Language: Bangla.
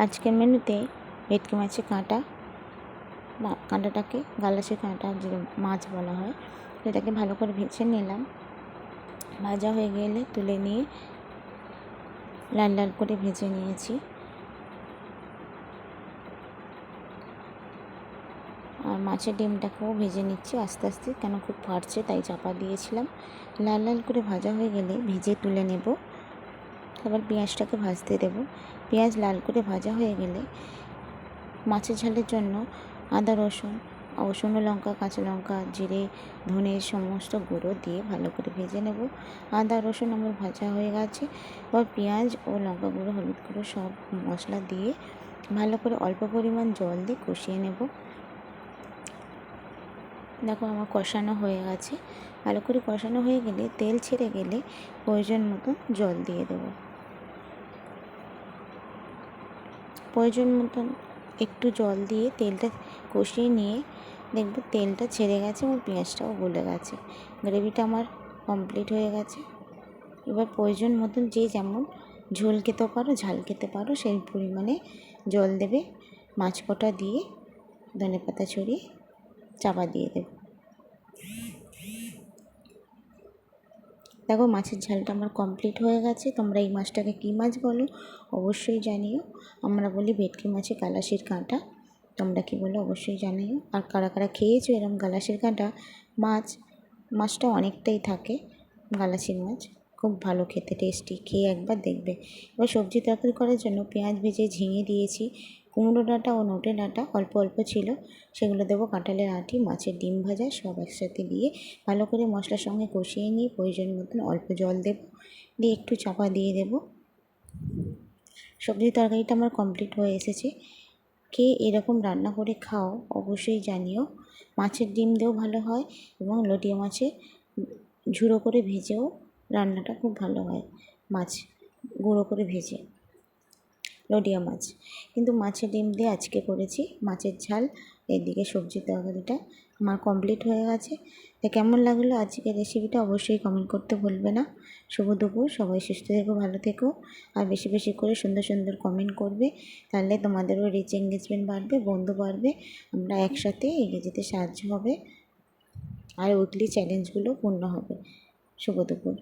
আজকের মেনুতে ভেটকি মাছের কাঁটাটাকে গালাসের কাঁটা যে মাছ বলা হয় সেটাকে ভালো করে ভেজে নিলাম। ভাজা হয়ে গেলে তুলে নিয়ে লাল লাল করে ভেজে নিয়েছি। আর মাছের ডিমটাকেও ভেজে নিচ্ছি আস্তে আস্তে, কেন খুব ফাটছে তাই চাপা দিয়েছিলাম। লাল লাল করে ভাজা হয়ে গেলে ভেজে তুলে নেব। আবার পেঁয়াজটাকে ভাজতে দেব। পেঁয়াজ লাল করে ভাজা হয়ে গেলে মাছের ঝালের জন্য আদা রসুন শুকনো লঙ্কা, কাঁচা লঙ্কা, জিরে, ধনে সমস্ত গুঁড়ো দিয়ে ভালো করে ভেজে নেব। আদা রসুন আমার ভাজা হয়ে গেছে। এবার পেঁয়াজ ও লঙ্কা গুঁড়ো, হলুদ গুঁড়ো সব মশলা দিয়ে ভালো করে অল্প পরিমাণ জল দিয়ে কষিয়ে নেব। দেখো আমার কষানো হয়ে গেছে। ভালো করে কষানো হয়ে গেলে তেল ছেড়ে গেলে প্রয়োজন মতো জল দিয়ে দেব। প্রয়োজন মতন একটু জল দিয়ে তেলটা কষিয়ে নিয়ে দেখব তেলটা ছেড়ে গেছে এবং পেঁয়াজটাও গলে গেছে। গ্রেভিটা আমার কমপ্লিট হয়ে গেছে। এবার প্রয়োজন মতন যে যেমন ঝোল খেতে পারো, ঝাল খেতে পারো সেই পরিমাণে জল দেবে। মাছ কটা দিয়ে ধনেপাতা ছড়িয়ে চাপা দিয়ে দেব। দেখো মাছের ঝালটা আমার কমপ্লিট হয়ে গেছে। তোমরা এই মাছটাকে কী মাছ বলো অবশ্যই জানিও। আমরা বলি ভেটকি মাছে গালাসের কাঁটা। তোমরা কী বলো অবশ্যই জানিও। আর কারা কারা খেয়েছো এরকম গালাসের কাঁটা মাছটা অনেকটাই থাকে। গালাসের মাছ খুব ভালো খেতে, টেস্টি, খেয়ে একবার দেখবে। এবার সবজি তরকারি করার জন্য পেঁয়াজ ভেজে ঝিঙে দিয়েছি। কুমড়ো ডাঁটা ও নোটে ডাঁটা অল্প অল্প ছিল, সেগুলো দেবো। কাঁঠালের আঁটি, মাছের ডিম ভাজা সব একসাথে দিয়ে ভালো করে মশলার সঙ্গে কষিয়ে নিয়ে প্রয়োজন মতন অল্প জল দেব, দিয়ে একটু চাপা দিয়ে দেব। সবজি তরকারিটা আমার কমপ্লিট হয়ে এসেছে। কে এরকম রান্না করে খাও অবশ্যই জানিও। মাছের ডিম দিয়েও ভালো হয় এবং লটিয়া মাছের ঝুড়ো করে ভেজেও রান্নাটা খুব ভালো হয়। মাছ গুঁড়ো করে ভেজে লটিয়া মাছ, কিন্তু মাছের ডিম দিয়ে আজকে করেছি মাছের ঝাল। এদিকে সবজি তরকারিটা আমার কমপ্লিট হয়ে গেছে। তা কেমন লাগলো আজকের রেসিপিটা অবশ্যই কমেন্ট করতে ভুলবে না। শুভ দুপুর, সবাই সুস্থ থেকো, ভালো থেকো, আর বেশি বেশি করে সুন্দর সুন্দর কমেন্ট করবে, তাহলে তোমাদেরও রিচ এঙ্গেজমেন্ট বাড়বে, বন্ধু বাড়বে, আমরা একসাথে এগিয়ে যেতে সাহায্য হবে, আর উইকলি চ্যালেঞ্জগুলো পূর্ণ হবে। শুভ দুপুর।